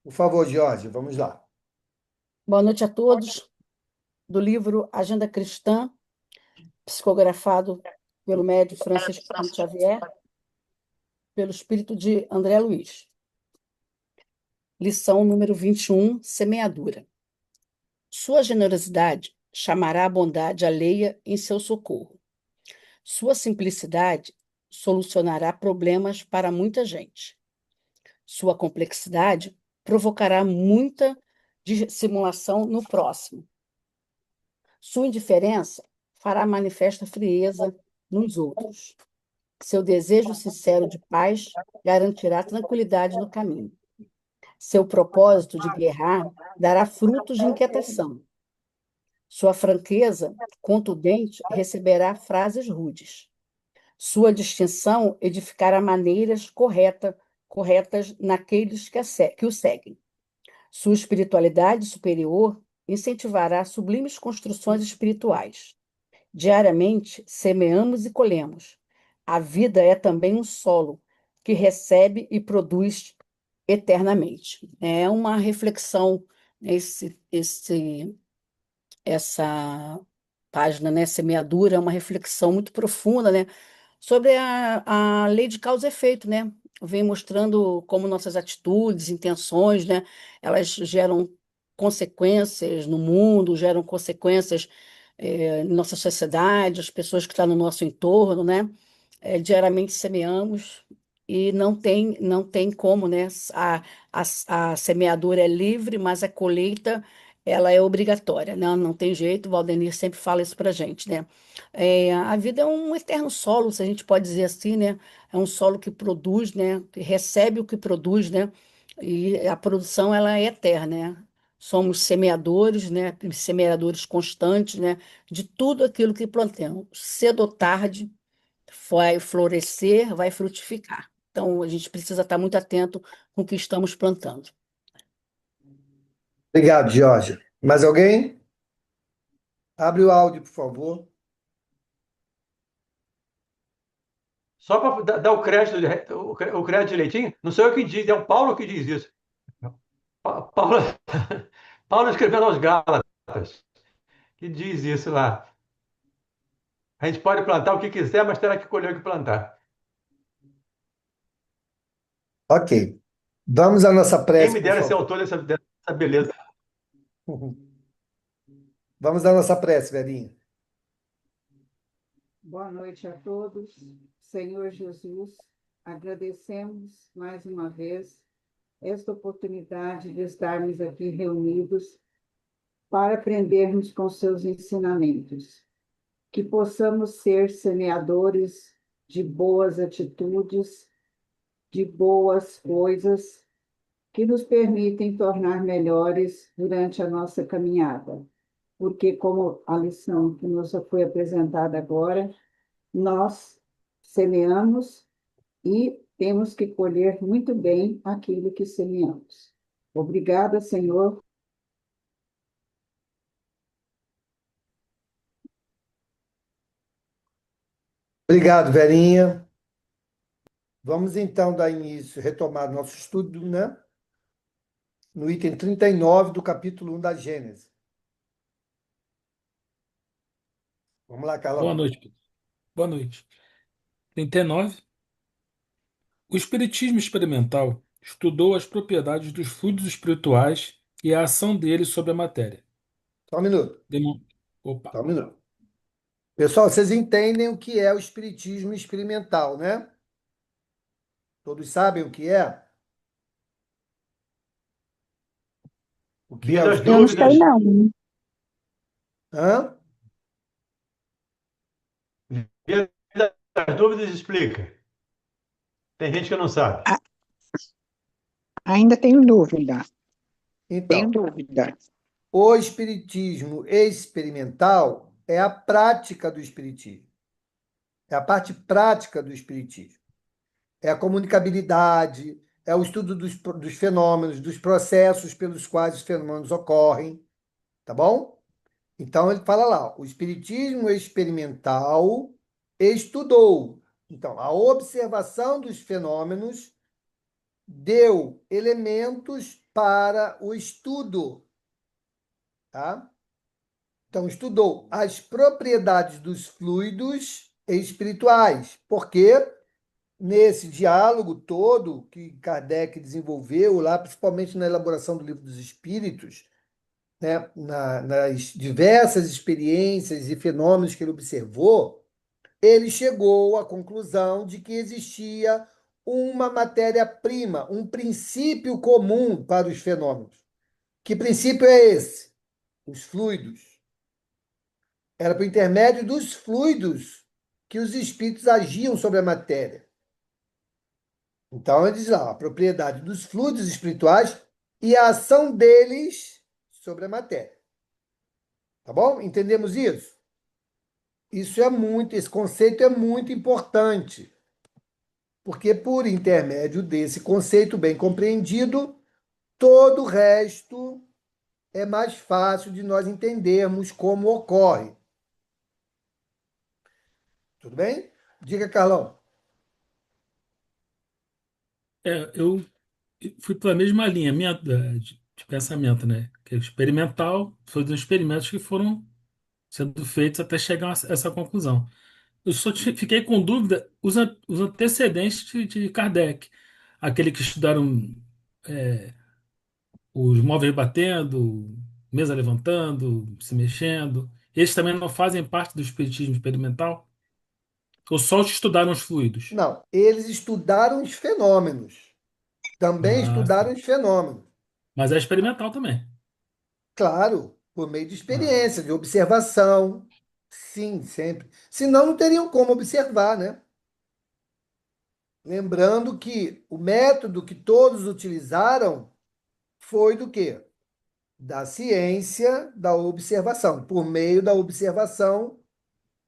Por favor, Jorge, vamos lá. Boa noite a todos. Do livro Agenda Cristã, psicografado pelo médium Francisco Cândido Xavier, pelo espírito de André Luiz. Lição número 21, Semeadura. Sua generosidade chamará a bondade alheia em seu socorro. Sua simplicidade solucionará problemas para muita gente. Sua complexidade provocará muita dissimulação no próximo. Sua indiferença fará manifesta frieza nos outros. Seu desejo sincero de paz garantirá tranquilidade no caminho. Seu propósito de guerrear dará frutos de inquietação. Sua franqueza contundente receberá frases rudes. Sua distinção edificará maneiras corretas naqueles que o seguem. Sua espiritualidade superior incentivará sublimes construções espirituais. Diariamente, semeamos e colhemos. A vida é também um solo que recebe e produz eternamente. É uma reflexão, essa página, né, Semeadura, é uma reflexão muito profunda, né, sobre a lei de causa e efeito, né? Vem mostrando como nossas atitudes, intenções, né, elas geram consequências no mundo, geram consequências em nossa sociedade, as pessoas que estão no nosso entorno, né? Diariamente semeamos e não tem como, né? A semeadura é livre, mas a colheita ela é obrigatória, né? Não tem jeito, o Valdenir sempre fala isso para gente, né? A vida é um eterno solo, se a gente pode dizer assim, né? É um solo que produz, né? Que recebe o que produz, né? E a produção ela é eterna, né? Somos semeadores, né? Semeadores constantes, né? De tudo aquilo que plantamos. Cedo ou tarde vai florescer, vai frutificar. Então, a gente precisa estar muito atento com o que estamos plantando. Obrigado, Jorge. Mais alguém? Abre o áudio, por favor. Só para dar o crédito, o crédito direitinho, não sou eu que diz, é o Paulo que diz isso. Paulo, Paulo escrevendo aos Gálatas, que diz isso lá. A gente pode plantar o que quiser, mas terá que colher o que plantar. Ok. Vamos à nossa Quem prece, me por dera ser favor. autor dessa beleza. Vamos à nossa prece, velhinho. Boa noite a todos. Senhor Jesus, agradecemos mais uma vez esta oportunidade de estarmos aqui reunidos para aprendermos com seus ensinamentos. Que possamos ser semeadores de boas atitudes, de boas coisas, que nos permitem tornar melhores durante a nossa caminhada. Porque, como a lição que nos foi apresentada agora, nós semeamos e temos que colher muito bem aquilo que semeamos. Obrigada, Senhor. Obrigado, velhinha. Vamos então dar início, retomar nosso estudo, né? No item 39 do capítulo 1 da Gênesis. Vamos lá, Boa Carlão. noite, Pedro. Boa noite. 39. O Espiritismo experimental estudou as propriedades dos fluidos espirituais e a ação deles sobre a matéria. Só um minuto. Demo... Opa. Só um minuto. Pessoal, vocês entendem o que é o espiritismo experimental, né? Todos sabem o que é? O que Via é o das Eu não sei, dúvidas, não. Hã? via das dúvidas explica. Tem gente que não sabe. A- Ainda tenho dúvida. Tenho Então, dúvida. o espiritismo experimental é a prática do espiritismo. É a parte prática do espiritismo. É a comunicabilidade, é o estudo dos fenômenos, dos processos pelos quais os fenômenos ocorrem, tá bom? Então ele fala lá, o espiritismo experimental estudou. Então, a observação dos fenômenos deu elementos para o estudo, tá? Então, estudou as propriedades dos fluidos espirituais, porque nesse diálogo todo que Kardec desenvolveu lá, principalmente na elaboração do Livro dos Espíritos, né, nas diversas experiências e fenômenos que ele observou, ele chegou à conclusão de que existia uma matéria-prima, um princípio comum para os fenômenos. Que princípio é esse? Os fluidos. Era por intermédio dos fluidos que os espíritos agiam sobre a matéria. Então, ele diz lá, a propriedade dos fluidos espirituais e a ação deles sobre a matéria. Tá bom? Entendemos isso? Esse conceito é muito importante, porque por intermédio desse conceito bem compreendido, todo o resto é mais fácil de nós entendermos como ocorre. Tudo bem? Diga, Carlão. Eu fui pela mesma linha de pensamento, né? Que é experimental, foi dos experimentos que foram sendo feitos até chegar a essa conclusão. Eu só fiquei com dúvida os antecedentes de Kardec, aquele que estudaram é, os móveis batendo, mesa levantando, se mexendo. Eles também não fazem parte do espiritismo experimental? Ou só os estudaram os fluidos? Não, eles estudaram os fenômenos. Também Ah, estudaram sim. os fenômenos. Mas é experimental também. Claro, por meio de Ah, experiência, de observação. Sim, sempre. Senão não teriam como observar, né? Lembrando que o método que todos utilizaram foi do quê? Da ciência da observação. Por meio da observação,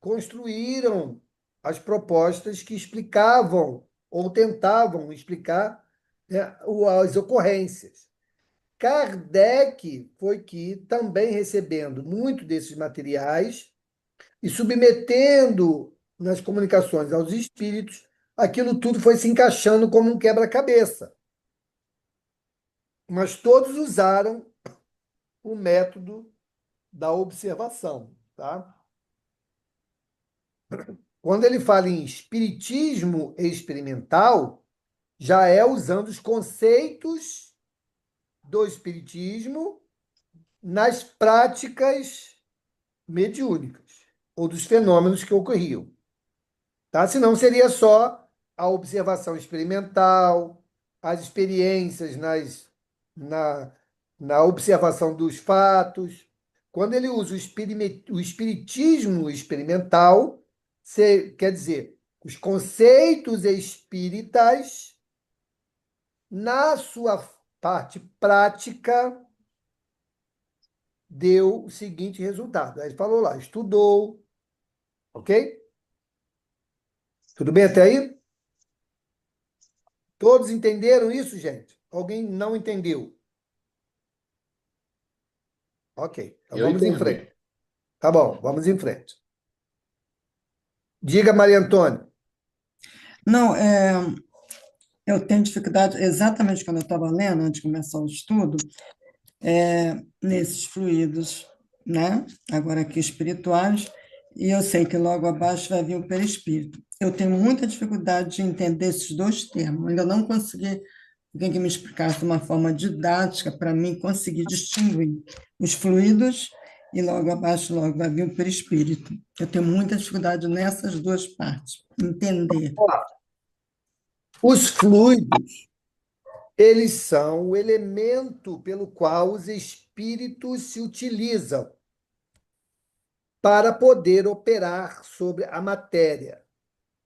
construíram as propostas que explicavam ou tentavam explicar, né, as ocorrências. Kardec foi que, também recebendo muito desses materiais e submetendo nas comunicações aos espíritos, aquilo tudo foi se encaixando como um quebra-cabeça. Mas todos usaram o método da observação, tá? Quando ele fala em espiritismo experimental, já é usando os conceitos do espiritismo nas práticas mediúnicas ou dos fenômenos que ocorriam, tá? Senão seria só a observação experimental, as experiências na, na observação dos fatos. Quando ele usa o espiritismo experimental, quer dizer, os conceitos espíritas, na sua parte prática, deu o seguinte resultado. Aí ele falou lá, estudou, ok? Tudo bem até aí? Todos entenderam isso, gente? Alguém não entendeu? Ok, então Eu vamos em entendi. frente. Tá bom, vamos em frente. Diga, Maria Antônia. Não, eu tenho dificuldade, exatamente quando eu estava lendo, antes de começar o estudo, nesses fluidos, né? Agora aqui espirituais, e eu sei que logo abaixo vai vir o perispírito. Eu tenho muita dificuldade de entender esses dois termos, ainda não consegui alguém que me explicasse de uma forma didática para mim conseguir distinguir os fluidos e logo abaixo logo vai vir o perispírito. Eu tenho muita dificuldade nessas duas partes, entender. Os fluidos, eles são o elemento pelo qual os espíritos se utilizam para poder operar sobre a matéria.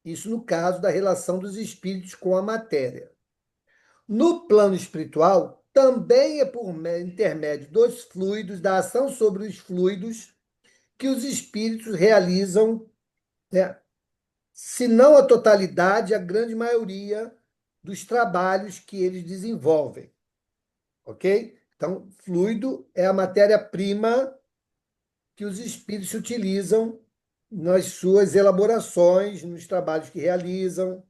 Isso no caso da relação dos espíritos com a matéria. No plano espiritual, também é por intermédio dos fluidos, da ação sobre os fluidos, que os espíritos realizam, né, se não a totalidade, a grande maioria dos trabalhos que eles desenvolvem. Ok? Então, fluido é a matéria-prima que os espíritos utilizam nas suas elaborações, nos trabalhos que realizam.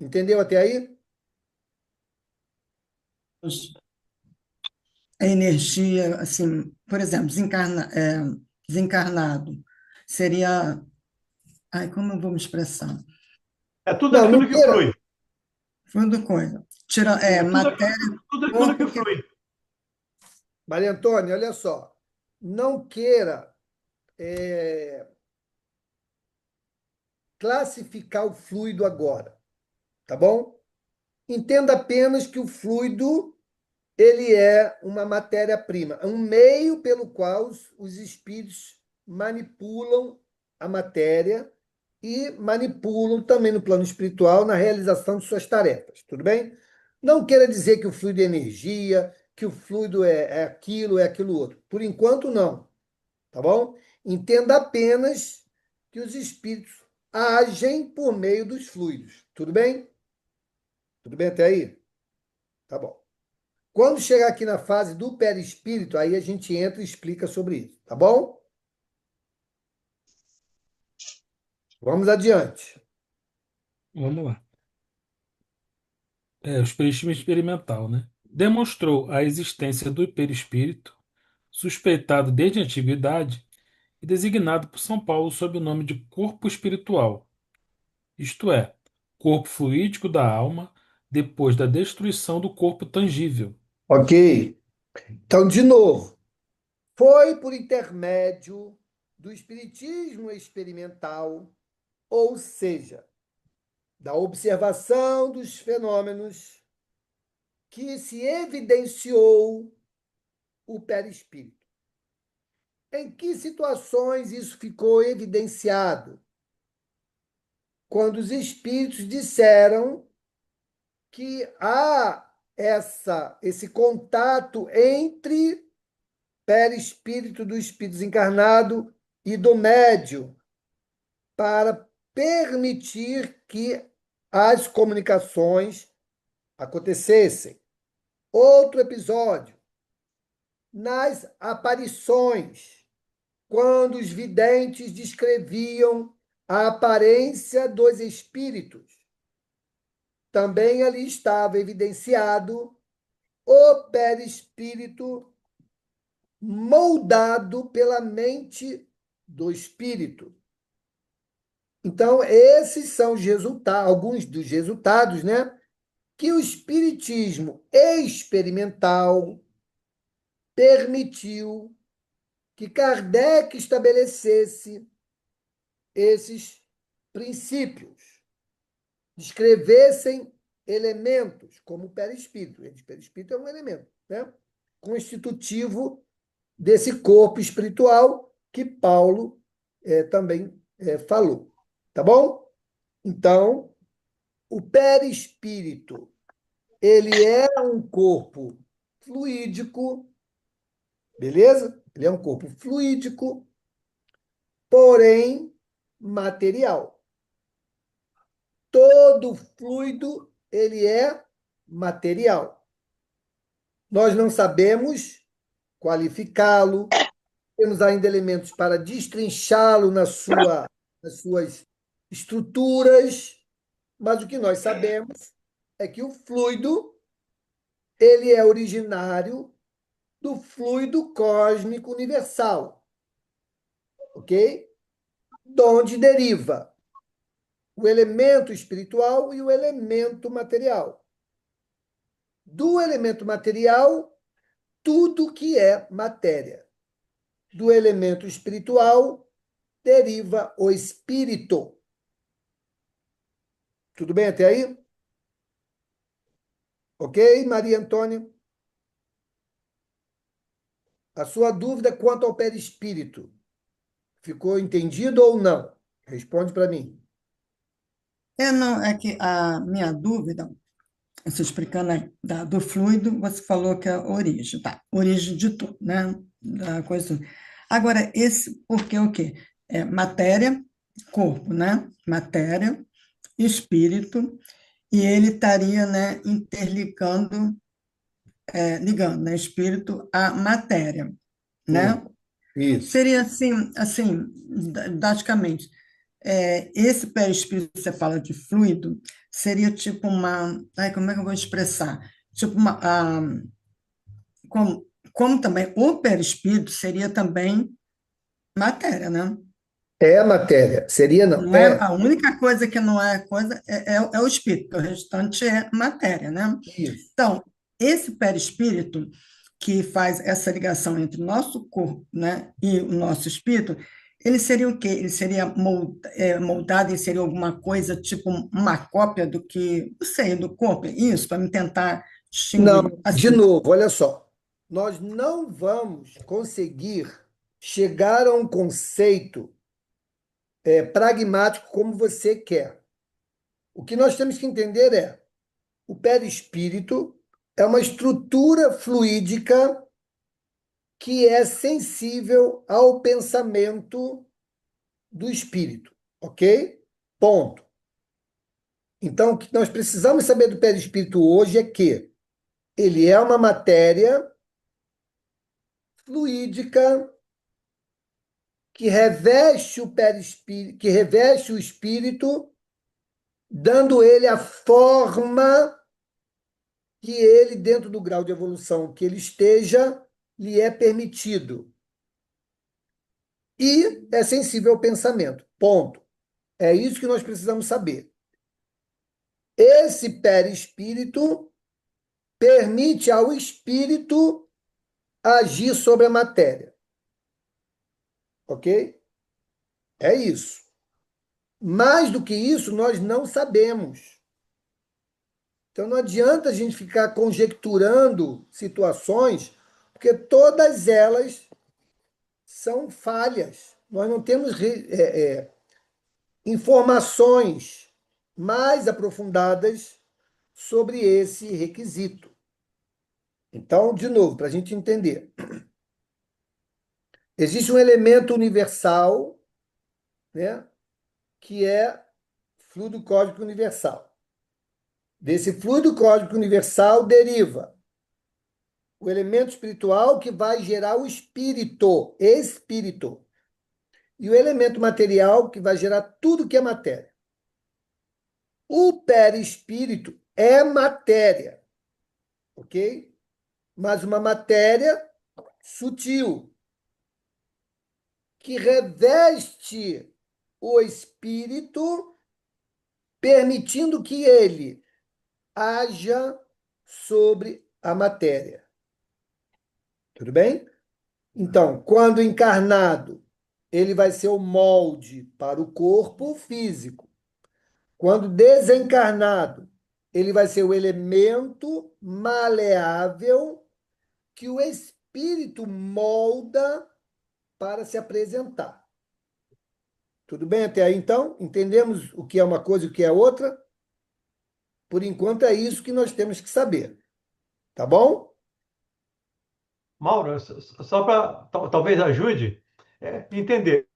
Entendeu até aí? a energia, assim, por exemplo, desencarnado, seria, ai, como eu vou me expressar? É tudo Não, não aquilo que queira. flui. Fundo coisa. Tira, É matéria, tudo aquilo que corpo que... flui. Maria Antônia, olha só. Não queira classificar o fluido agora, tá bom? Entenda apenas que o fluido ele é uma matéria-prima, é um meio pelo qual os espíritos manipulam a matéria e manipulam também no plano espiritual na realização de suas tarefas, tudo bem? Não queira dizer que o fluido é energia, que o fluido é aquilo outro. Por enquanto, não, tá bom? Entenda apenas que os espíritos agem por meio dos fluidos, tudo bem? Tudo bem até aí? Tá bom. Quando chegar aqui na fase do perispírito, aí a gente entra e explica sobre isso, tá bom? Vamos adiante. Vamos lá. O espiritismo experimental, né? Demonstrou a existência do perispírito, suspeitado desde a antiguidade e designado por São Paulo sob o nome de corpo espiritual, isto é, corpo fluídico da alma depois da destruição do corpo tangível. Ok. Então, de novo, foi por intermédio do espiritismo experimental, ou seja, da observação dos fenômenos, que se evidenciou o perispírito. Em que situações isso ficou evidenciado? Quando os espíritos disseram que há esse contato entre perispírito do espírito desencarnado e do médium para permitir que as comunicações acontecessem. Outro episódio, nas aparições, quando os videntes descreviam a aparência dos espíritos, também ali estava evidenciado o perispírito moldado pela mente do espírito. Então, esses são os resultados, alguns dos resultados, né, que o espiritismo experimental permitiu que Kardec estabelecesse esses princípios, descrevessem elementos, como o perispírito. O perispírito é um elemento, né, constitutivo desse corpo espiritual que Paulo também falou. Tá bom? Então, o perispírito, ele é um corpo fluídico, beleza? Ele é um corpo fluídico, porém material. Todo fluido, ele é material. Nós não sabemos qualificá-lo, temos ainda elementos para destrinchá-lo nas suas estruturas, mas o que nós sabemos é que o fluido ele é originário do fluido cósmico universal, ok? De onde deriva o elemento espiritual e o elemento material. Do elemento material, tudo que é matéria. Do elemento espiritual, deriva o espírito. Tudo bem até aí? Ok, Maria Antônia? A sua dúvida quanto ao perispírito, ficou entendido ou não? Responde para mim. Não, é que a minha dúvida, você explicando aí, do fluido, você falou que é a origem, tá? Origem de tudo, né? Da coisa. Agora, porque o quê? É matéria, corpo, né? Matéria, espírito, e ele estaria, né, ligando, né, espírito à matéria, né? Isso. Seria assim, didaticamente, esse perispírito que você fala de fluido, seria tipo uma, ai, como é que eu vou expressar? tipo, como, como também o perispírito seria também matéria, né? É matéria. Seria não. Não é a única coisa que não é coisa é o espírito, o restante é matéria, né? Isso. Então, esse perispírito que faz essa ligação entre o nosso corpo, né, e o nosso espírito, ele seria o quê? Ele seria moldado, ele seria alguma coisa tipo uma cópia do que, não sei, do corpo, isso, para me tentar Não, distinguir. de Assim, novo, olha só. Nós não vamos conseguir chegar a um conceito pragmático como você quer. O que nós temos que entender é o perispírito é uma estrutura fluídica que é sensível ao pensamento do espírito, ok? Ponto. Então, o que nós precisamos saber do perispírito hoje é que ele é uma matéria fluídica que reveste o perispírito, que reveste o espírito, dando ele a forma que ele, dentro do grau de evolução que ele esteja, lhe é permitido. E é sensível ao pensamento. Ponto. É isso que nós precisamos saber. Esse perispírito permite ao espírito agir sobre a matéria. Ok? É isso. Mais do que isso, nós não sabemos. Então não adianta a gente ficar conjecturando situações, porque todas elas são falhas. Nós não temos informações mais aprofundadas sobre esse requisito. Então, de novo, para a gente entender, existe um elemento universal, né, que é fluido cósmico universal. Desse fluido cósmico universal deriva o elemento espiritual que vai gerar o espírito, e o elemento material que vai gerar tudo que é matéria. O perispírito é matéria, ok? Mas uma matéria sutil, que reveste o espírito, permitindo que ele haja sobre a matéria. Tudo bem? Então, quando encarnado, ele vai ser o molde para o corpo físico. Quando desencarnado, ele vai ser o elemento maleável que o espírito molda para se apresentar. Tudo bem até aí, então? Entendemos o que é uma coisa e o que é outra? Por enquanto, é isso que nós temos que saber. Tá bom? Mauro, só para talvez ajude entender.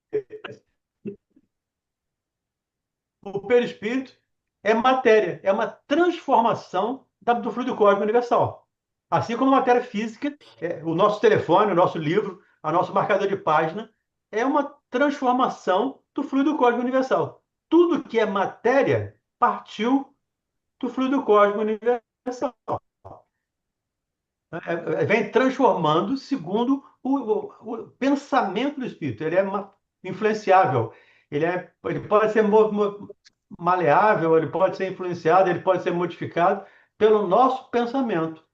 O perispírito é matéria, é uma transformação do fluido cósmico universal. Assim como a matéria física, o nosso telefone, o nosso livro, o nosso marcador de página, é uma transformação do fluido cósmico universal. Tudo que é matéria partiu do fluido cósmico universal. Vem transformando segundo o pensamento do espírito. Ele é influenciável. Ele pode ser maleável, ele pode ser influenciado, ele pode ser modificado pelo nosso pensamento.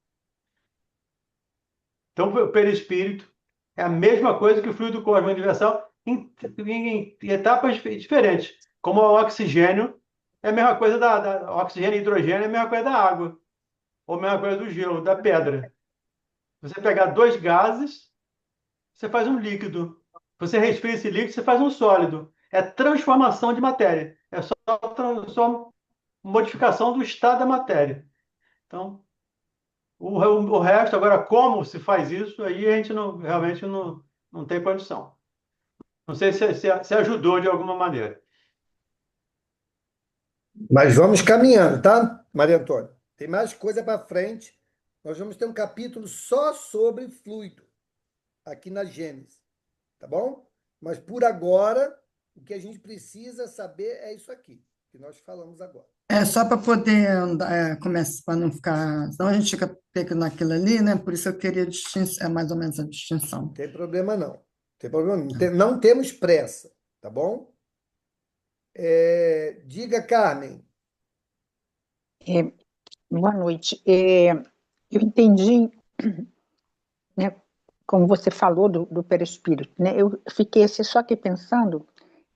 Então, o perispírito é a mesma coisa que o fluido cósmico universal em etapas diferentes. Como o oxigênio é a mesma coisa oxigênio e hidrogênio é a mesma coisa da água, ou a mesma coisa do gelo, da pedra. Você pegar dois gases, você faz um líquido. Você respira esse líquido, você faz um sólido. É transformação de matéria. É só modificação do estado da matéria. Então, o resto, agora, como se faz isso, aí a gente realmente não tem condição. Não sei se ajudou de alguma maneira. Mas vamos caminhando, tá, Maria Antônia? Tem mais coisa para frente. Nós vamos ter um capítulo só sobre fluido, aqui na Gênesis, tá bom? Mas por agora, o que a gente precisa saber é isso aqui, que nós falamos agora. É só para poder começar, para não ficar. Senão a gente fica pego naquilo ali, né? Por isso eu queria mais ou menos a distinção. Não tem problema, não. Não tem problema, não. Não temos pressa, tá bom? Diga, Carmen. É, boa noite. Eu entendi, né, como você falou do perispírito, né? Eu fiquei assim, só aqui pensando,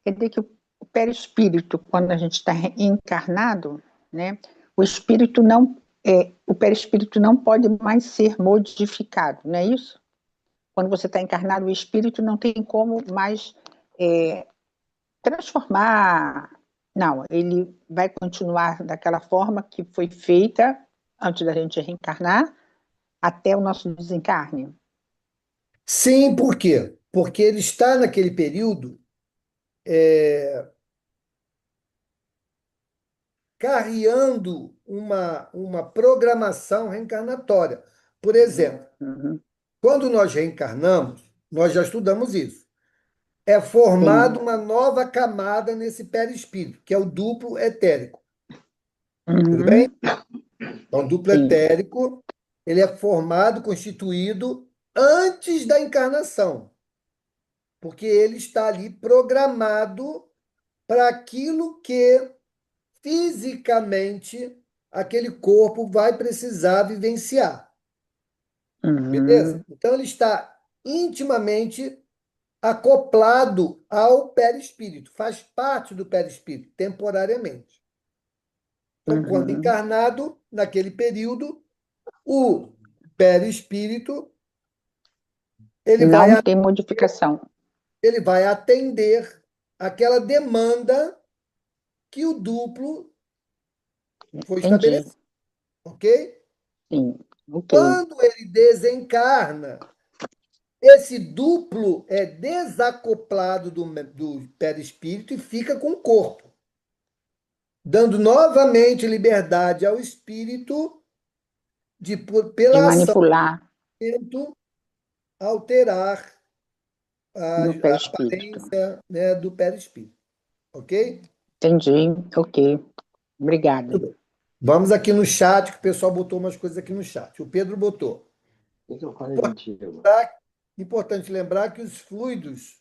quer dizer que o perispírito, quando a gente está encarnado, né, o perispírito não pode mais ser modificado, não é isso? Quando você está encarnado, o espírito não tem como mais é, transformar. Não, ele vai continuar daquela forma que foi feita antes da gente reencarnar até o nosso desencarne. Sim, por quê? Porque ele está naquele período carreando uma programação reencarnatória. Por exemplo, Uhum. quando nós reencarnamos, nós já estudamos isso. É Sim. formada uma nova camada nesse perispírito, que é o duplo etérico. Tudo bem? Uhum. Então, o duplo Sim. etérico, ele é formado, constituído antes da encarnação, porque ele está ali programado para aquilo que fisicamente aquele corpo vai precisar vivenciar. Beleza? Uhum. Então, ele está intimamente acoplado ao perispírito, faz parte do perispírito, temporariamente. Então, quando Uhum. encarnado, naquele período, o perispírito ele vai, Não tem modificação. ele vai atender aquela demanda que o duplo foi Entendi. estabelecido, ok? Sim. Ok. Quando ele desencarna, esse duplo é desacoplado do perispírito e fica com o corpo, dando novamente liberdade ao espírito de, De pela ação manipular do momento, alterar no a perispírito. aparência, né, do perispírito, ok? Entendi. Ok. Obrigada. Tudo bem. Vamos aqui no chat, que o pessoal botou umas coisas aqui no chat. O Pedro botou. Tá? Importante lembrar que os fluidos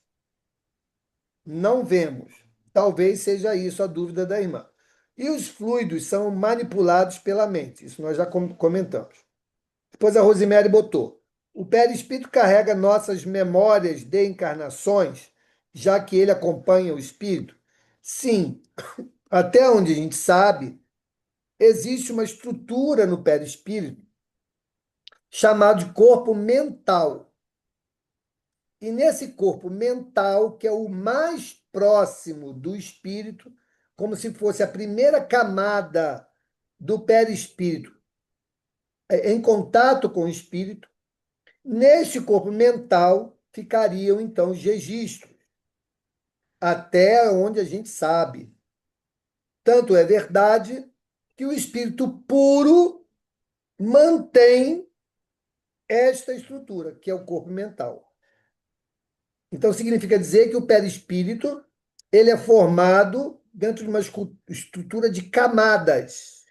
não vemos. Talvez seja isso a dúvida da irmã. E os fluidos são manipulados pela mente. Isso nós já comentamos. Depois a Rosemary botou. O perispírito carrega nossas memórias de encarnações, já que ele acompanha o espírito? Sim. Até onde a gente sabe, existe uma estrutura no perispírito chamada de corpo mental. E nesse corpo mental, que é o mais próximo do espírito, como se fosse a primeira camada do perispírito em contato com o espírito, neste corpo mental ficariam então os registros, até onde a gente sabe. Tanto é verdade que o espírito puro mantém esta estrutura, que é o corpo mental. Então, significa dizer que o perispírito ele é formado dentro de uma estrutura de camadas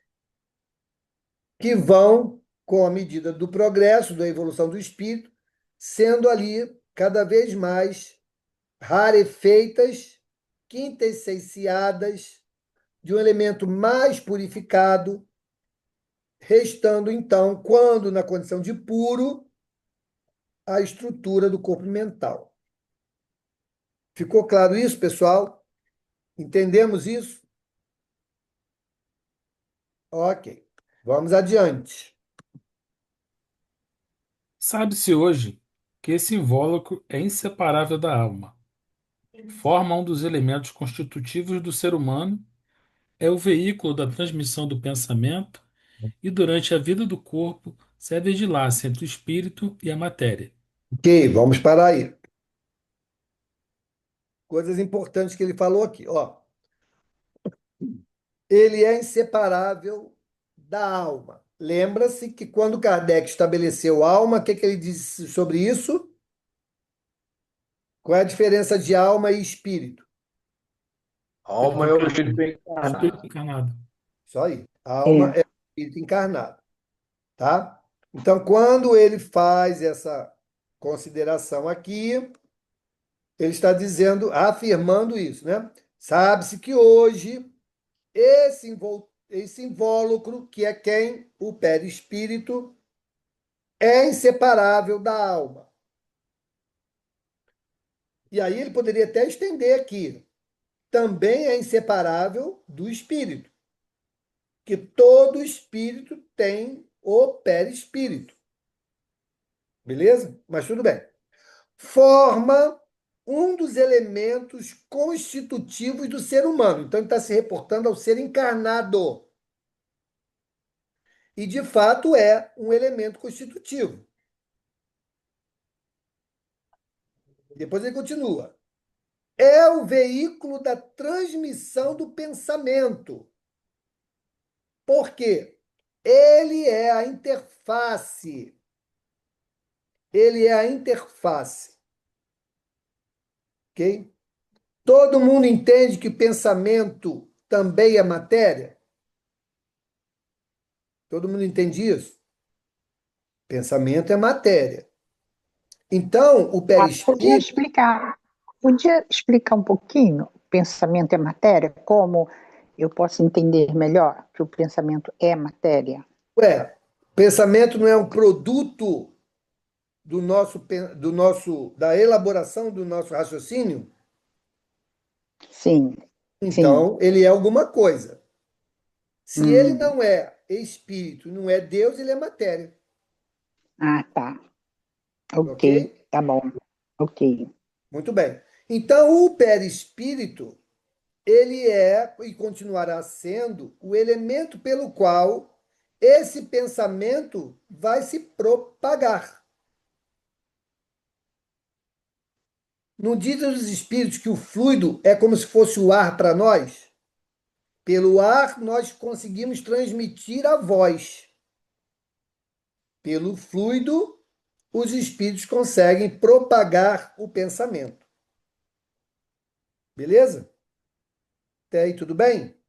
que vão, com a medida do progresso, da evolução do espírito, sendo ali cada vez mais rarefeitas, quintessenciadas, de um elemento mais purificado, restando então, quando na condição de puro, a estrutura do corpo mental. Ficou claro isso, pessoal? Entendemos isso? Ok. Vamos adiante. Sabe-se hoje que esse invólucro é inseparável da alma. Forma um dos elementos constitutivos do ser humano, é o veículo da transmissão do pensamento e, durante a vida do corpo, serve de laço entre o espírito e a matéria. Ok, vamos parar aí. Coisas importantes que ele falou aqui. Ó, ele é inseparável da alma. Lembra-se que quando Kardec estabeleceu alma, o que ele disse sobre isso? Qual é a diferença de alma e espírito? Alma é o espírito Espírito encarnado. encarnado. Isso aí. A alma É, é o espírito encarnado, tá? Então, quando ele faz essa consideração aqui, ele está dizendo, afirmando isso, né? Sabe-se que hoje esse invólucro, que é quem? O perispírito, é inseparável da alma. E aí ele poderia até estender aqui. Também é inseparável do espírito, que todo espírito tem o perispírito. Beleza? Mas tudo bem. Forma um dos elementos constitutivos do ser humano. Então, ele está se reportando ao ser encarnado. E, de fato, é um elemento constitutivo. Depois ele continua. É o veículo da transmissão do pensamento. Por quê? Ele é a interface. Ele é a interface. Ok? Todo mundo entende que pensamento também é matéria? Todo mundo entende isso? Pensamento é matéria. Então, o perispírito podia explicar um pouquinho? O pensamento é matéria? Como eu posso entender melhor que o pensamento é matéria? pensamento não é um produto da elaboração do nosso raciocínio? Sim, sim. Então, ele é alguma coisa. Se ele Hum. não é espírito, não é Deus, ele é matéria. Ah, tá. Ok, Ok? tá bom. Ok. Muito bem. Então, o perispírito, ele é e continuará sendo o elemento pelo qual esse pensamento vai se propagar. Não dizem os espíritos que o fluido é como se fosse o ar para nós? Pelo ar, nós conseguimos transmitir a voz. Pelo fluido, os espíritos conseguem propagar o pensamento. Beleza? Até aí, tudo bem?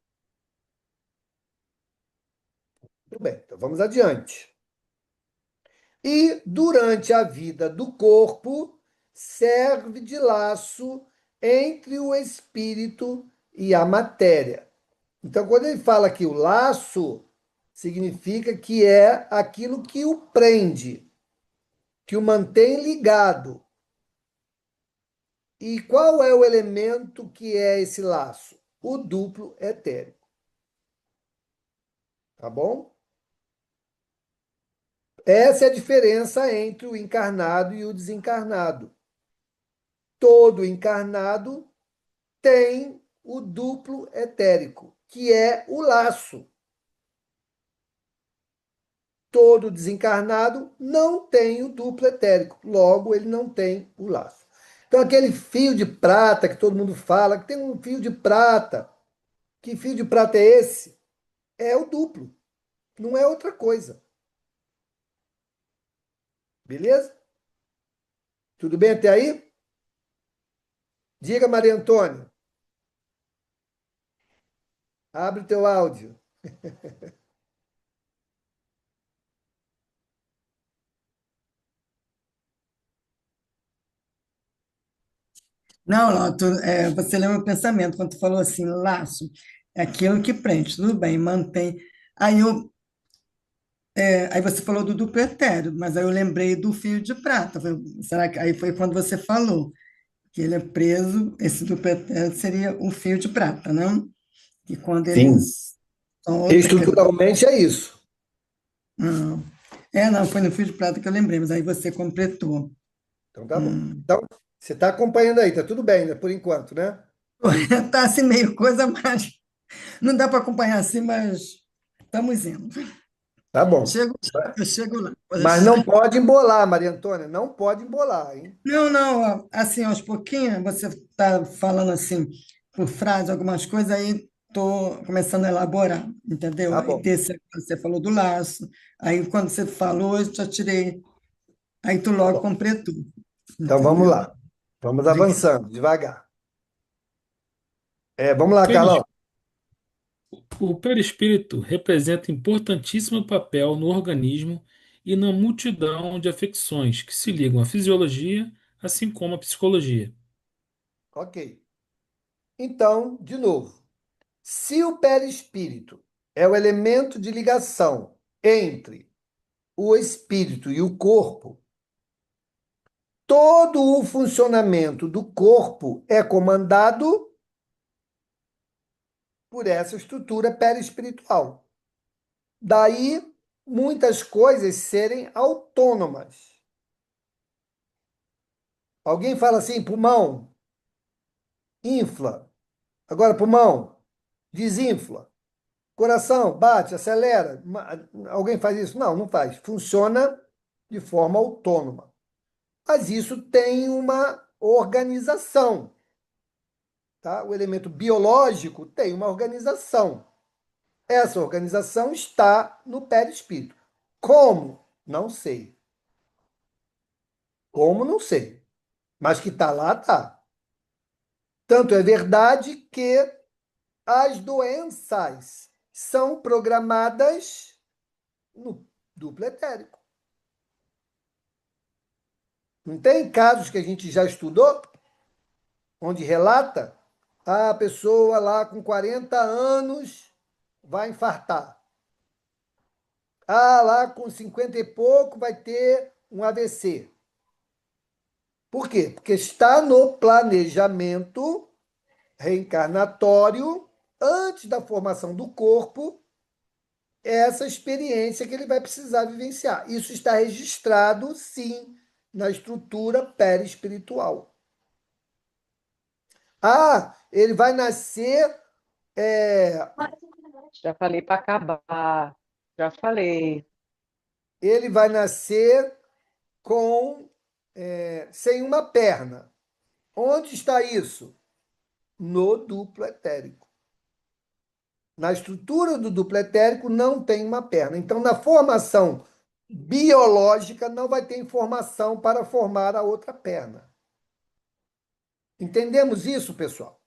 Tudo bem, então vamos adiante. E durante a vida do corpo, serve de laço entre o espírito e a matéria. Então, quando ele fala que o laço, significa que é aquilo que o prende, que o mantém ligado. E qual é o elemento que é esse laço? O duplo etérico. Tá bom? Essa é a diferença entre o encarnado e o desencarnado. Todo encarnado tem o duplo etérico, que é o laço. Todo desencarnado não tem o duplo etérico, logo ele não tem o laço. Então, aquele fio de prata que todo mundo fala, que tem um fio de prata. Que fio de prata é esse? É o duplo, não é outra coisa. Beleza? Tudo bem até aí? Diga, Maria Antônia. Abre o teu áudio. Não, não, você leu meu pensamento quando tu falou assim, laço, é aquilo que prende, tudo bem, mantém. Aí você falou do duplo etéreo, mas aí eu lembrei do fio de prata. Será que aí foi quando você falou que ele é preso, esse duplo etéreo seria um fio de prata, não? E quando Sim. eles são outra, Estruturalmente é isso. não. Não, foi no fio de prata que eu lembrei, mas aí você completou. Então tá bom. Então, você está acompanhando aí, tá tudo bem, né, por enquanto, né? Tá assim meio coisa, mas não dá para acompanhar assim, mas estamos indo. Tá bom. Chego, eu chego lá. Mas não pode embolar, Maria Antônia, não pode embolar, hein? Não, não, assim, aos pouquinhos, você está falando assim, por frase, algumas coisas, aí estou começando a elaborar, entendeu? Tá Aí bom. desse, você falou do laço, aí quando você falou, eu já tirei, aí tu Tá logo bom. completou, Então vamos entendeu? lá. Vamos Obrigado. avançando, devagar. Vamos lá, Aqueles, Carlão. O perispírito representa importantíssimo papel no organismo e na multidão de afecções que se ligam à fisiologia, assim como à psicologia. Ok. Então, de novo, se o perispírito é o elemento de ligação entre o espírito e o corpo, todo o funcionamento do corpo é comandado por essa estrutura perispiritual. Daí, muitas coisas serem autônomas. Alguém fala assim, pulmão, infla. Agora, pulmão, desinfla. Coração, bate, acelera. Alguém faz isso? Não, não faz. Funciona de forma autônoma. Mas isso tem uma organização. Tá? O elemento biológico tem uma organização. Essa organização está no perispírito. Como? Não sei. Como? Não sei. Mas que está lá, está. Tanto é verdade que as doenças são programadas no duplo etérico. Não tem casos que a gente já estudou, onde relata a pessoa lá com 40 anos vai infartar. Ah, lá com 50 e pouco vai ter um AVC. Por quê? Porque está no planejamento reencarnatório, antes da formação do corpo, essa experiência que ele vai precisar vivenciar. Isso está registrado, sim, na estrutura perispiritual. Ah, ele vai nascer. Já falei para acabar. Já falei. Ele vai nascer com sem uma perna. Onde está isso? No duplo etérico. Na estrutura do duplo etérico não tem uma perna. Então, na formação biológica, não vai ter informação para formar a outra perna. Entendemos isso, pessoal?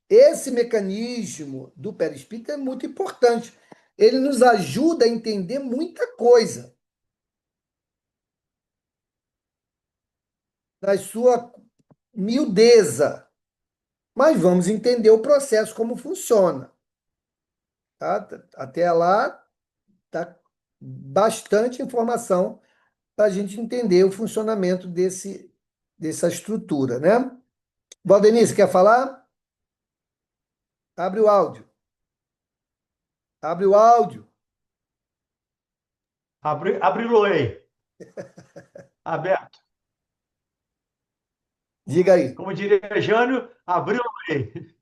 Esse mecanismo do perispírito é muito importante. Ele nos ajuda a entender muita coisa. Na sua miudeza. Mas vamos entender o processo, como funciona. Tá? Até lá, tá bastante informação para a gente entender o funcionamento dessa estrutura, né? Valdenice, quer falar? Abre o áudio. Abre o áudio. Abriloei. Aberto. Diga aí. Como diria Jânio, abriloei.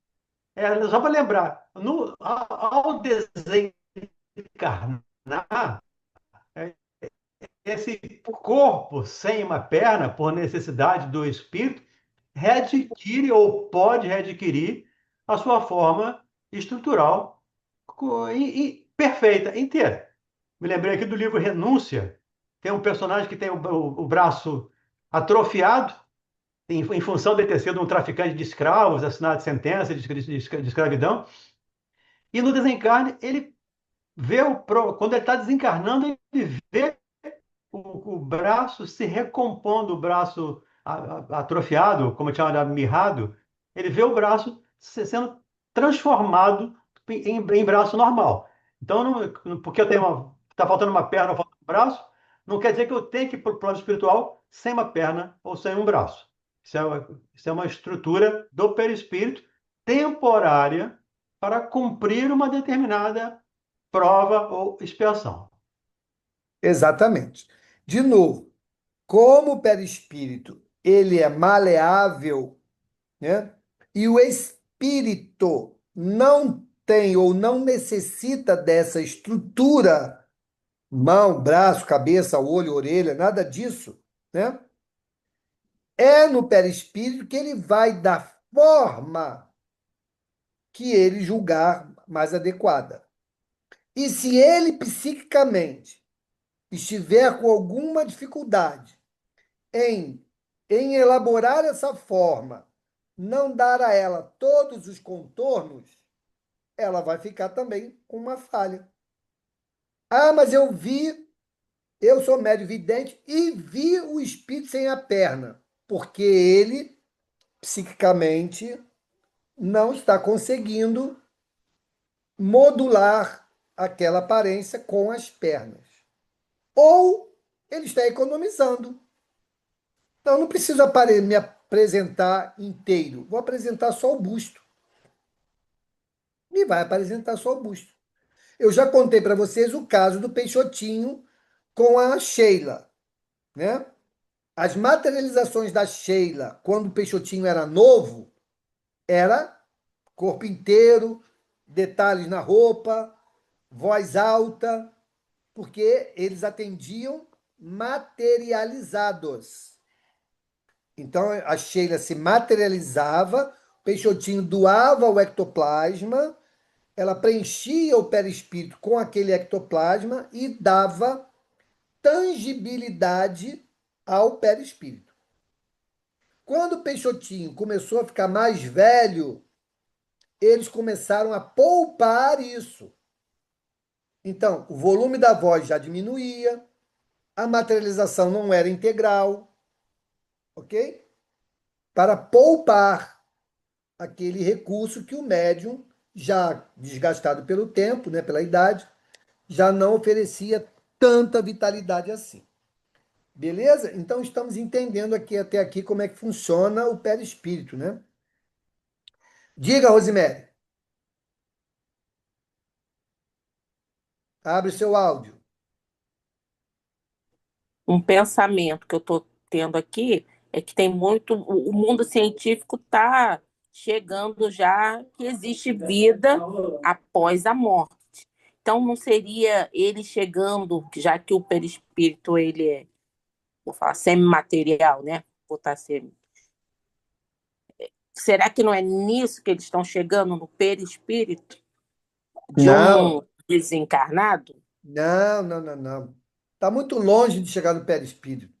Só para lembrar, ao desencarnar, é, esse corpo sem uma perna, por necessidade do espírito, readquire ou pode readquirir a sua forma estrutural perfeita, inteira. Me lembrei aqui do livro Renúncia. Tem um personagem que tem o braço atrofiado, em função de ter sido um traficante de escravos, assinado sentença de escravidão. E no desencarne, ele vê quando ele está desencarnando, ele vê o braço se recompondo, o braço atrofiado, como chamado mirrado, ele vê o braço sendo transformado em braço normal. Então, porque está faltando uma perna ou faltando um braço, não quer dizer que eu tenho que ir para o plano espiritual sem uma perna ou sem um braço. Isso é uma estrutura do perispírito temporária para cumprir uma determinada prova ou expiação. Exatamente. De novo, como o perispírito ele é maleável, né? E o espírito não tem ou não necessita dessa estrutura, mão, braço, cabeça, olho, orelha, nada disso, né? É no perispírito que ele vai dar forma que ele julgar mais adequada. E se ele psiquicamente estiver com alguma dificuldade em elaborar essa forma, não dar a ela todos os contornos, ela vai ficar também com uma falha. Ah, mas eu sou médio vidente e vi o espírito sem a perna, porque ele, psiquicamente, não está conseguindo modular aquela aparência com as pernas. Ou ele está economizando. Então, eu não preciso me apresentar inteiro, vou apresentar só o busto. E vai apresentar só o busto. Eu já contei para vocês o caso do Peixotinho com a Sheila, né? As materializações da Sheila, quando o Peixotinho era novo, era corpo inteiro, detalhes na roupa, voz alta, porque eles atendiam materializados. Então, a Sheila se materializava, o Peixotinho doava o ectoplasma, ela preenchia o perispírito com aquele ectoplasma e dava tangibilidade ao perispírito. Quando o Peixotinho começou a ficar mais velho, eles começaram a poupar isso. Então, o volume da voz já diminuía, a materialização não era integral, ok? Para poupar aquele recurso que o médium, já desgastado pelo tempo, né, pela idade, já não oferecia tanta vitalidade assim. Beleza? Então, estamos entendendo aqui até aqui como é que funciona o perispírito, né? Diga, Rosemary. Abre o seu áudio. Um pensamento que eu estou tendo aqui é que tem muito. O mundo científico está chegando já que existe vida após a morte. Então, não seria ele chegando, já que o perispírito ele é, vou falar, semimaterial, né? Vou botar semi. Será que não é nisso que eles estão chegando, no perispírito de Não, um desencarnado? não. Está muito longe de chegar no perispírito.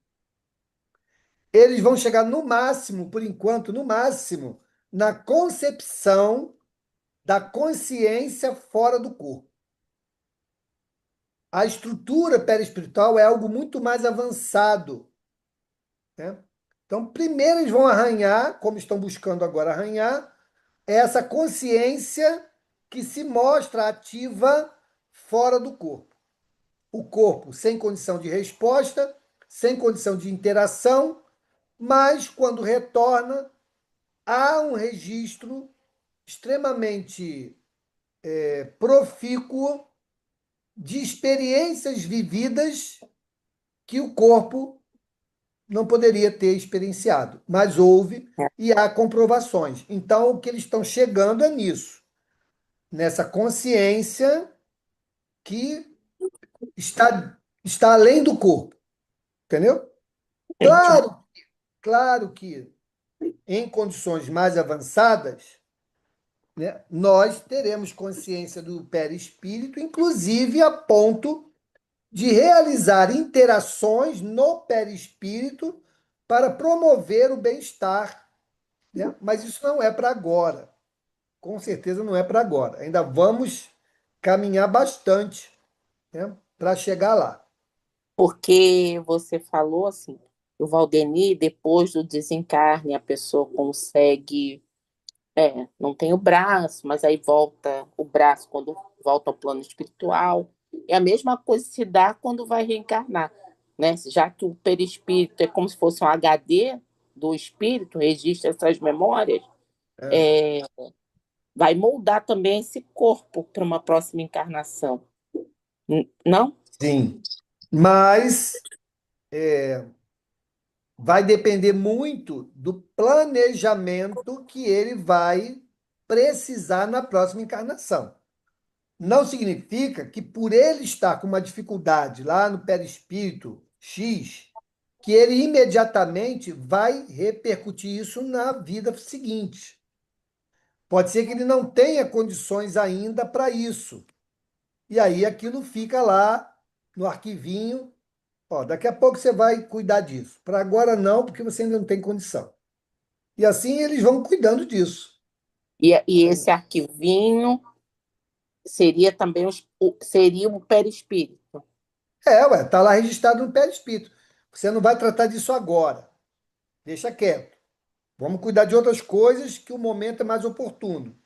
Eles vão chegar no máximo, por enquanto, no máximo, na concepção da consciência fora do corpo. A estrutura perispiritual é algo muito mais avançado, né? Então, primeiro eles vão arranhar, como estão buscando agora arranhar, essa consciência que se mostra ativa fora do corpo. O corpo sem condição de resposta, sem condição de interação, mas quando retorna, há um registro extremamente profícuo de experiências vividas que o corpo não poderia ter experienciado, mas houve e há comprovações. Então, o que eles estão chegando é nisso, nessa consciência que está além do corpo, entendeu? Entendi. Claro que em condições mais avançadas, né, nós teremos consciência do perispírito, inclusive a ponto de realizar interações no perispírito para promover o bem-estar, né? Mas isso não é para agora. Com certeza não é para agora. Ainda vamos caminhar bastante, né, para chegar lá. Porque você falou assim, o Valdeni, depois do desencarne, a pessoa consegue, não tem o braço, mas aí volta o braço quando volta ao plano espiritual. É a mesma coisa que se dá quando vai reencarnar, né? Já que o perispírito é como se fosse um HD do espírito, registra essas memórias, É. é, vai moldar também esse corpo para uma próxima encarnação. Não? Sim, mas vai depender muito do planejamento que ele vai precisar na próxima encarnação. Não significa que por ele estar com uma dificuldade lá no perispírito X, que ele imediatamente vai repercutir isso na vida seguinte. Pode ser que ele não tenha condições ainda para isso. E aí aquilo fica lá no arquivinho. Ó, daqui a pouco você vai cuidar disso. Para agora não, porque você ainda não tem condição. E assim eles vão cuidando disso. E esse arquivinho seria também seria o perispírito. Ué, está lá registrado no perispírito. Você não vai tratar disso agora. Deixa quieto. Vamos cuidar de outras coisas que o momento é mais oportuno.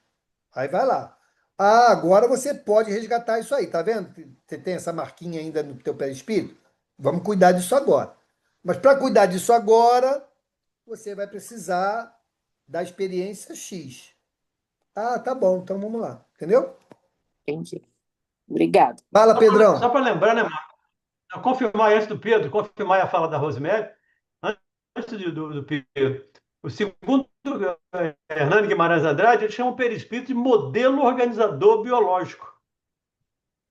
Aí vai lá. Ah, agora você pode resgatar isso aí, tá vendo? Você tem essa marquinha ainda no teu perispírito? Vamos cuidar disso agora. Mas para cuidar disso agora, você vai precisar da experiência X. Ah, tá bom, então vamos lá. Entendeu? Entendi. Obrigada. Fala, Só Pedrão. para lembrar, né, Marco? Confirmar antes do Pedro, confirmar a fala da Rosemary, antes do Pedro. O segundo Hernani Guimarães Andrade, ele chama o perispírito de modelo organizador biológico.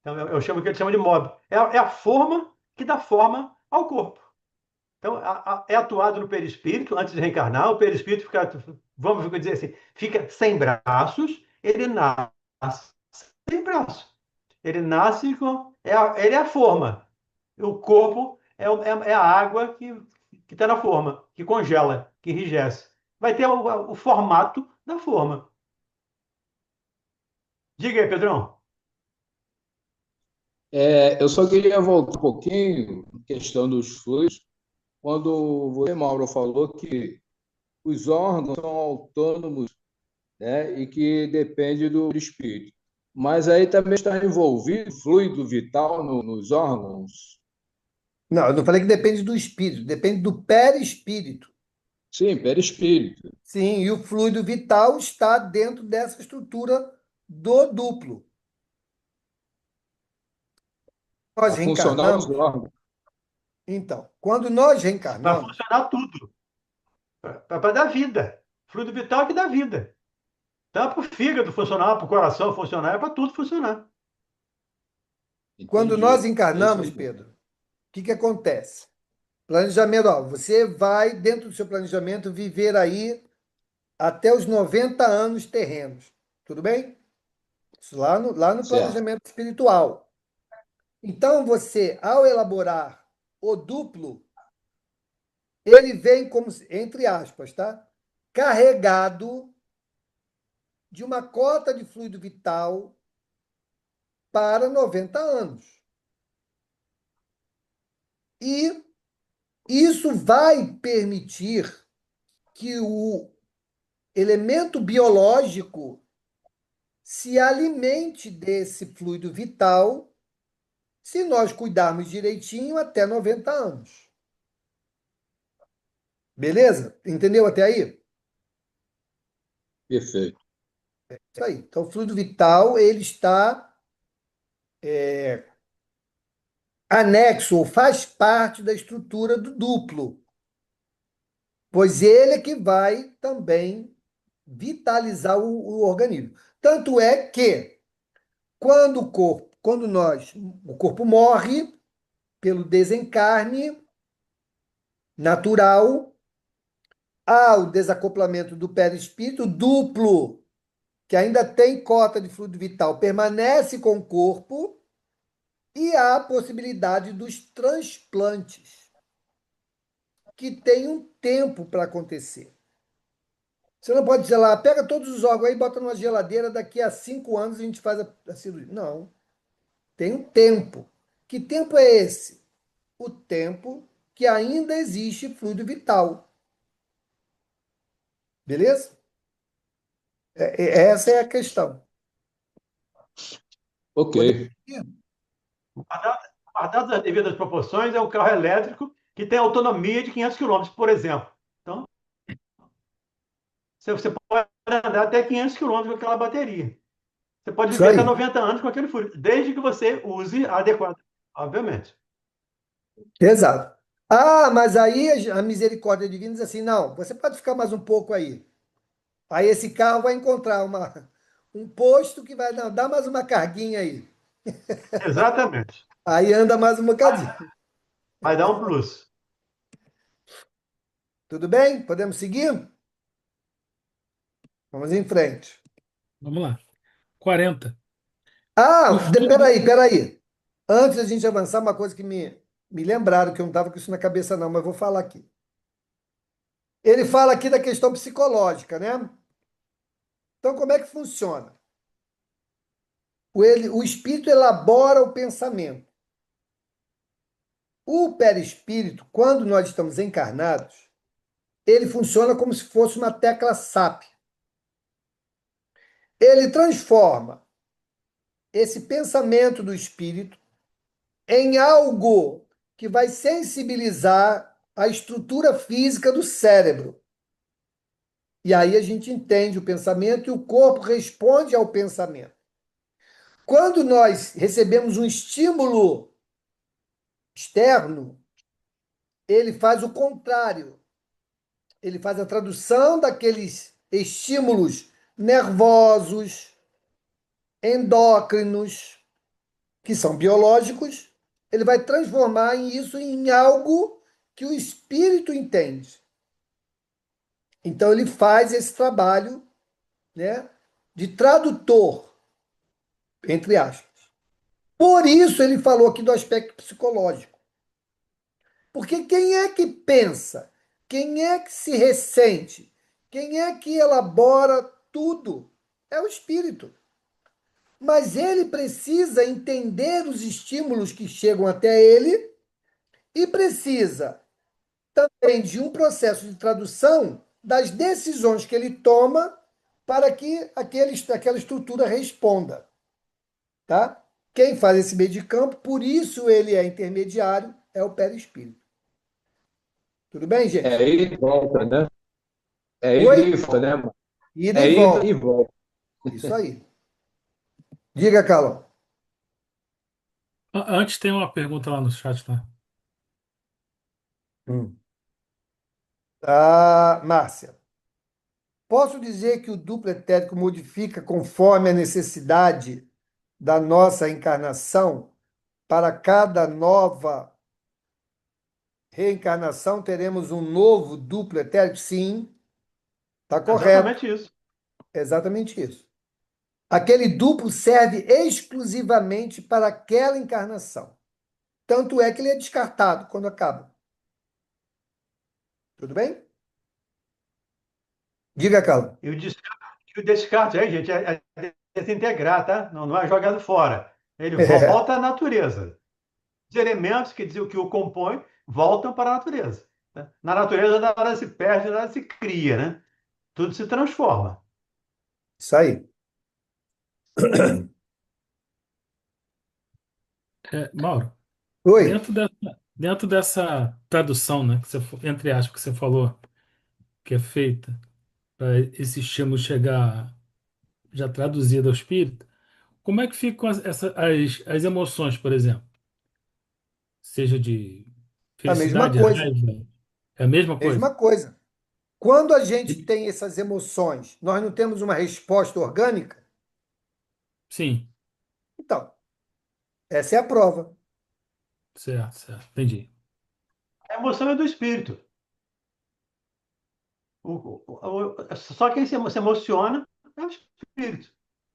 Então, eu chamo o que ele chama de MOB. É a forma que dá forma ao corpo. Então, é atuado no perispírito antes de reencarnar. O perispírito fica, vamos dizer assim, fica sem braços, ele nasce sem braços. Ele nasce com. Ele é a forma. O corpo é a água que está na forma, que congela, que enrijece. Vai ter o formato da forma. Diga aí, Pedrão. Eu só queria voltar um pouquinho, questão dos fluidos, quando você, Mauro, falou que os órgãos são autônomos, né, e que depende do espírito. Mas aí também está envolvido fluido vital nos órgãos? Não, eu não falei que depende do espírito, depende do perispírito. Sim, perispírito. Sim, e o fluido vital está dentro dessa estrutura do duplo. Nós Para funcionar os reencarnamos. órgãos. Então, quando nós Para reencarnamos, funcionar tudo. Para dar vida. Fluido vital é que dá vida. Então, é para o fígado funcionar, para o coração funcionar, é para tudo funcionar. quando nós Entendi. É isso encarnamos, aí. Pedro, o que acontece? Planejamento, ó, você vai, dentro do seu planejamento, viver aí até os 90 anos terrenos. Tudo bem? Isso lá no Certo. planejamento espiritual. Então, você, ao elaborar o duplo, ele vem como, entre aspas, tá? Carregado de uma cota de fluido vital para 90 anos. E isso vai permitir que o elemento biológico se alimente desse fluido vital se nós cuidarmos direitinho até 90 anos. Beleza? Entendeu até aí? Perfeito. Isso aí. Então, o fluido vital, ele está anexo ou faz parte da estrutura do duplo, pois ele é que vai também vitalizar o organismo. Tanto é que quando o corpo morre pelo desencarne natural, há o desacoplamento do perispírito duplo, que ainda tem cota de fluido vital, permanece com o corpo, e há a possibilidade dos transplantes, que tem um tempo para acontecer. Você não pode dizer lá, pega todos os órgãos aí, bota numa geladeira, daqui a 5 anos a gente faz a cirurgia. Não. Tem um tempo. Que tempo é esse? O tempo que ainda existe fluido vital. Beleza? Essa é a questão. Ok. Guardadas as devidas proporções, é um carro elétrico que tem autonomia de 500 quilômetros, por exemplo. Então, você pode andar até 500 quilômetros com aquela bateria. Você pode Isso viver aí. até 90 anos com aquele fluido, desde que você use adequado, obviamente. Exato. Ah, mas aí a misericórdia divina diz assim, não, você pode ficar mais um pouco aí. Aí esse carro vai encontrar um posto que vai dar mais uma carguinha aí. Exatamente. Aí anda mais um bocadinho. Vai dar um plus. Tudo bem? Podemos seguir? Vamos em frente. Vamos lá. 40. O Ah, fluido. peraí. Antes da gente avançar, uma coisa que me lembraram, que eu não estava com isso na cabeça não, mas vou falar aqui. Ele fala aqui da questão psicológica, né? Então, como é que funciona? o espírito elabora o pensamento. O perispírito, quando nós estamos encarnados, ele funciona como se fosse uma tecla SAP. Ele transforma esse pensamento do espírito em algo que vai sensibilizar a estrutura física do cérebro. E aí a gente entende o pensamento e o corpo responde ao pensamento. Quando nós recebemos um estímulo externo, ele faz o contrário. Ele faz a tradução daqueles estímulos nervosos, endócrinos, que são biológicos, ele vai transformar isso em algo que o espírito entende. Então ele faz esse trabalho, né, de tradutor, entre aspas. Por isso ele falou aqui do aspecto psicológico. Porque quem é que pensa? Quem é que se ressente? Quem é que elabora tudo? É o espírito. Mas ele precisa entender os estímulos que chegam até ele e precisa também de um processo de tradução das decisões que ele toma para que aquela estrutura responda. Tá? Quem faz esse meio de campo, por isso ele é intermediário, é o perispírito. Tudo bem, gente? É ida e volta, né? É ida Oi? e volta, né, mano? Ida É e ida volta. e volta. Isso aí. Diga, Carlão. Antes tem uma pergunta lá no chat, tá? Márcia. Posso dizer que o duplo etérico modifica conforme a necessidade da nossa encarnação? Para cada nova reencarnação, teremos um novo duplo etérico? Sim, está correto. Exatamente isso. Exatamente isso. Aquele duplo serve exclusivamente para aquela encarnação. Tanto é que ele é descartado quando acaba. Tudo bem? Diga, Carlos. E o descarte aí, gente, é desintegrar, tá? Não é jogado fora. Ele volta à natureza. Os elementos que dizem que o compõem voltam para a natureza. Né? Na natureza nada se perde, nada se cria, né? Tudo se transforma. Isso aí. Mauro, Oi. dentro dessa tradução, né, que entre aspas, que você falou, que é feita para esse estímulo chegar já traduzido ao espírito, como é que ficam as emoções, por exemplo? Seja de A mesma felicidade, coisa. raiva, é a mesma coisa? Mesma coisa. Quando a gente E- tem essas emoções, nós não temos uma resposta orgânica? Sim, Então, essa é a prova. certo, certo, entendi. A emoção é do espírito. Só quem se emociona é o espírito.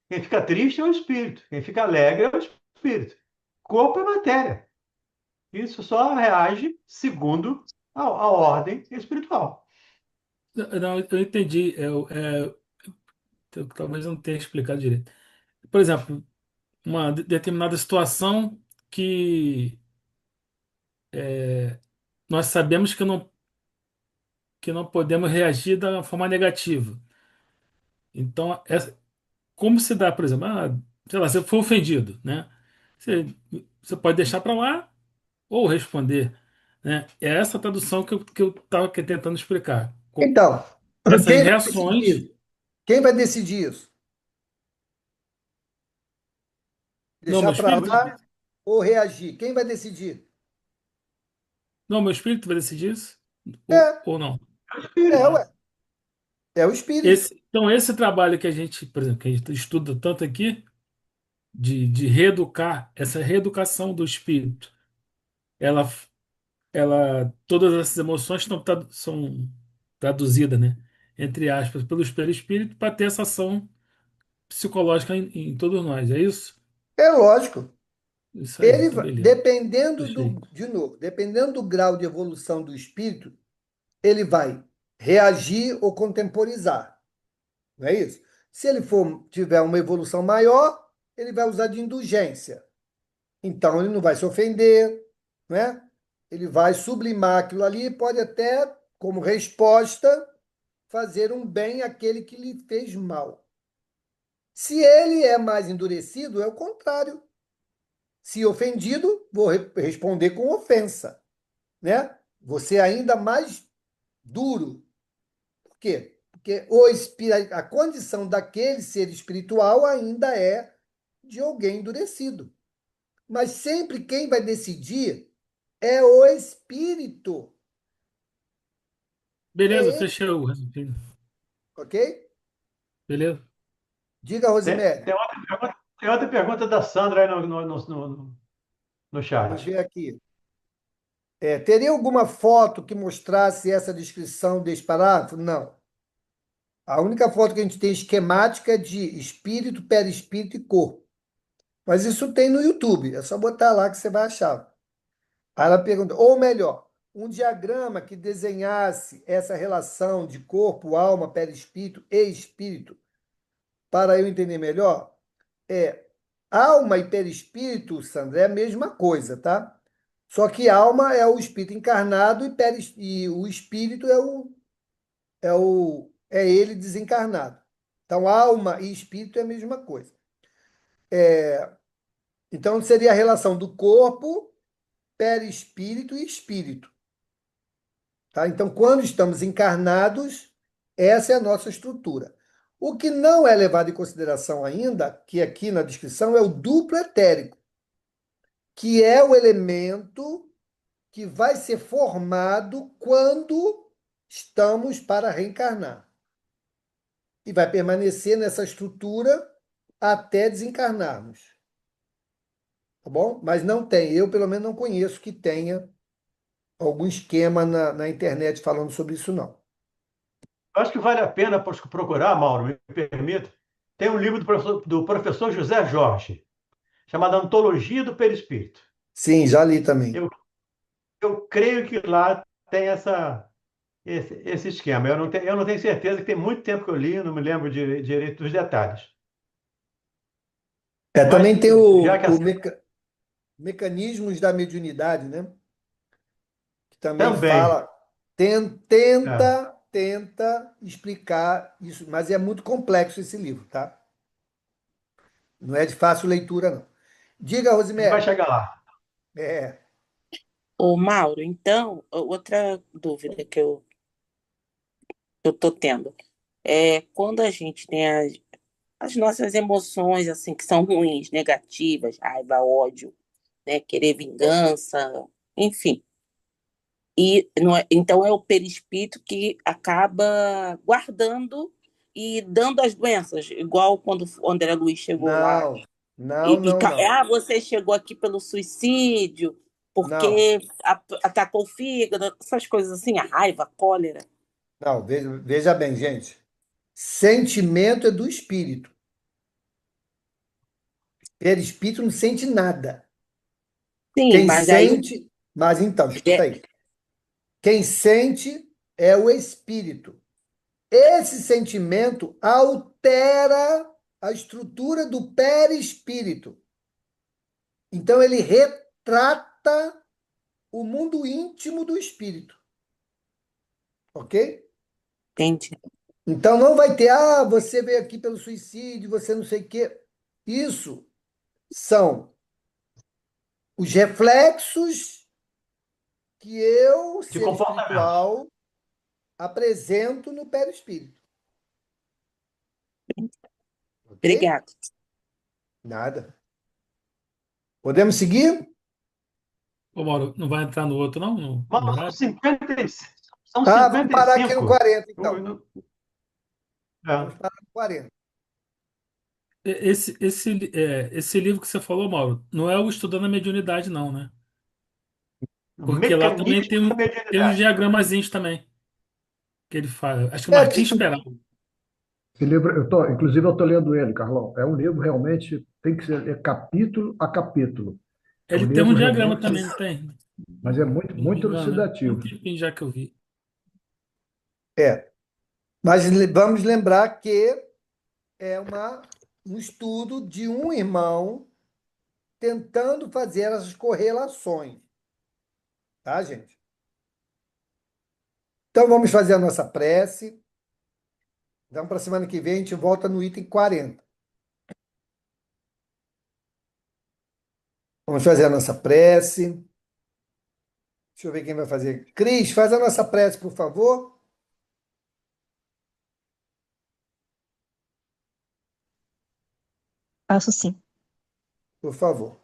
Quem fica triste é o espírito. Quem fica alegre é o espírito. Corpo é matéria. Isso só reage segundo a ordem espiritual. Não, eu entendi. Talvez eu não tenha explicado direito. Por exemplo, uma determinada situação que nós sabemos que não podemos reagir da forma negativa. Então, como se dá, por exemplo, sei lá, você foi ofendido, né? Você, você pode deixar para lá ou responder, né? É essa tradução que eu estava tentando explicar. Então, Essas quem vai decidir reações, isso? Quem vai decidir isso? não, Deixar meu para espírito, lá ou reagir? Quem vai decidir? não, meu espírito vai decidir isso? Ou, É, ou não? ué. É o espírito. Então, esse trabalho que a gente, por exemplo, que a gente estuda tanto aqui, de reeducar, essa reeducação do espírito, ela, todas essas emoções são traduzidas, né, entre aspas, pelo espírito para ter essa ação psicológica em todos nós, é isso? É lógico. Isso aí, Ele, então beleza. dependendo Achei. de novo, dependendo do grau de evolução do espírito, ele vai reagir ou contemporizar. Não é isso? Se ele tiver uma evolução maior, ele vai usar de indulgência. Então, ele não vai se ofender, né? Ele vai sublimar aquilo ali e pode até, como resposta, fazer um bem àquele que lhe fez mal. Se ele é mais endurecido, é o contrário. Se ofendido, vou responder com ofensa, né? Você ainda mais duro. Por quê? Porque a condição daquele ser espiritual ainda é de alguém endurecido. Mas sempre quem vai decidir é o espírito. Beleza, É ele, fechei o raciocínio. ok? Beleza? Diga, Rosemary. Tem outra pergunta da Sandra aí no Vamos chat. ver aqui. Teria alguma foto que mostrasse essa descrição desse parágrafo? Não. A única foto que a gente tem esquemática é de espírito, perispírito e corpo. Mas isso tem no YouTube, é só botar lá que você vai achar. Aí ela pergunta, ou melhor, um diagrama que desenhasse essa relação de corpo, alma, perispírito e espírito, para eu entender melhor, alma e perispírito, Sandra, é a mesma coisa, tá? Só que alma é o espírito encarnado e o espírito é ele desencarnado. Então, alma e espírito é a mesma coisa. Então, seria a relação do corpo, perispírito e espírito. Tá? Então, quando estamos encarnados, essa é a nossa estrutura. O que não é levado em consideração ainda, que aqui na descrição, é o duplo etérico, que é o elemento que vai ser formado quando estamos para reencarnar. E vai permanecer nessa estrutura até desencarnarmos. Tá bom? Mas não tem, eu pelo menos não conheço que tenha algum esquema na internet falando sobre isso, não. Eu acho que vale a pena procurar, Mauro, me permita. Tem um livro do professor José Jorge, chamado Antologia do Perispírito. Sim, já li também. Eu creio que lá tem esse esquema. Eu não tenho certeza, que tem muito tempo que eu li, eu não me lembro direito dos detalhes. Mas, Também tem já que mecanismos da mediunidade, né? Que também também. fala, É. tenta explicar isso, mas é muito complexo esse livro, tá? Não é de fácil leitura, não. Diga, A gente vai Rosemary. chegar lá. É, Ô, Mauro, então, outra dúvida que eu tô tendo é quando a gente tem as nossas emoções, assim, que são ruins, negativas, raiva, ódio, né, querer vingança, enfim. E não então é o perispírito que acaba guardando e dando as doenças, igual quando o André Luiz chegou lá. não, não, não, não. Você chegou aqui pelo suicídio, Não, porque atacou o fígado, essas coisas assim, a raiva, a cólera. não, veja bem, gente. Sentimento é do espírito. Perispírito não sente nada. Sim, Quem mas aí sente. Mas então, escuta é, aí. Quem sente é o espírito. Esse sentimento altera a estrutura do perispírito. Então, ele retrata o mundo íntimo do espírito. Ok? entendi. Então, não vai ter, você veio aqui pelo suicídio, você não sei o quê. Isso são os reflexos que eu, De ser comportamentos. espiritual, apresento no perispírito. Ok? Obrigada. Nada. Podemos seguir? Ô, Mauro, não vai entrar no outro, não? No Mano, são horário? 55. São Vamos parar aqui no 55. 40, então. Vamos É. parar no 40. Esse livro que você falou, Mauro, não é o Estudando a Mediunidade, não, né? O Porque lá também mecanismo da tem uns mediunidade. diagramazinhos também que ele fala. Acho que o É, Martins Peral. Esse livro, inclusive eu estou lendo ele, Carlão. É um livro realmente, tem que ser capítulo a capítulo. É um Ele tem um livro diagrama realmente, também, não tem? mas é muito, Não me muito engano, né? Tem um elucidativo. tempinho já que eu vi. mas vamos lembrar que é uma um estudo de um irmão tentando fazer essas correlações. Tá, gente? Então, vamos fazer a nossa prece. Então, para a semana que vem, a gente volta no item 40. Vamos fazer a nossa prece. Deixa eu ver quem vai fazer. Cris, faz a nossa prece, por favor. Faço sim. Por favor.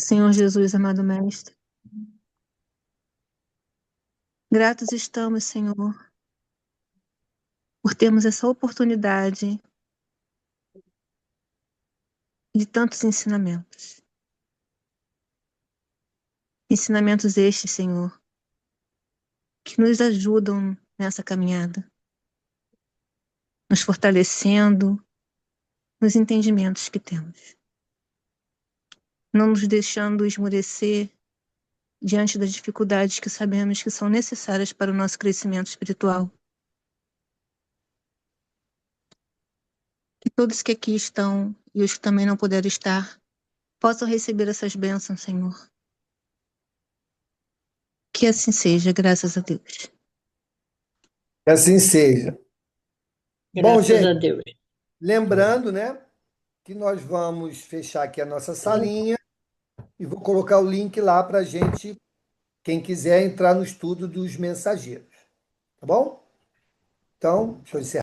Senhor Jesus, amado Mestre, gratos estamos, Senhor, por termos essa oportunidade de tantos ensinamentos. Ensinamentos estes, Senhor, que nos ajudam nessa caminhada, nos fortalecendo nos entendimentos que temos, não nos deixando esmorecer diante das dificuldades que sabemos que são necessárias para o nosso crescimento espiritual. Que todos que aqui estão e os que também não puderam estar possam receber essas bênçãos, Senhor. Que assim seja, graças a Deus. Que assim seja. Bom, Graças a gente, Deus. lembrando, né, que nós vamos fechar aqui a nossa salinha e vou colocar o link lá para a gente, quem quiser entrar no estudo dos mensageiros. Tá bom? Então, deixa eu encerrar.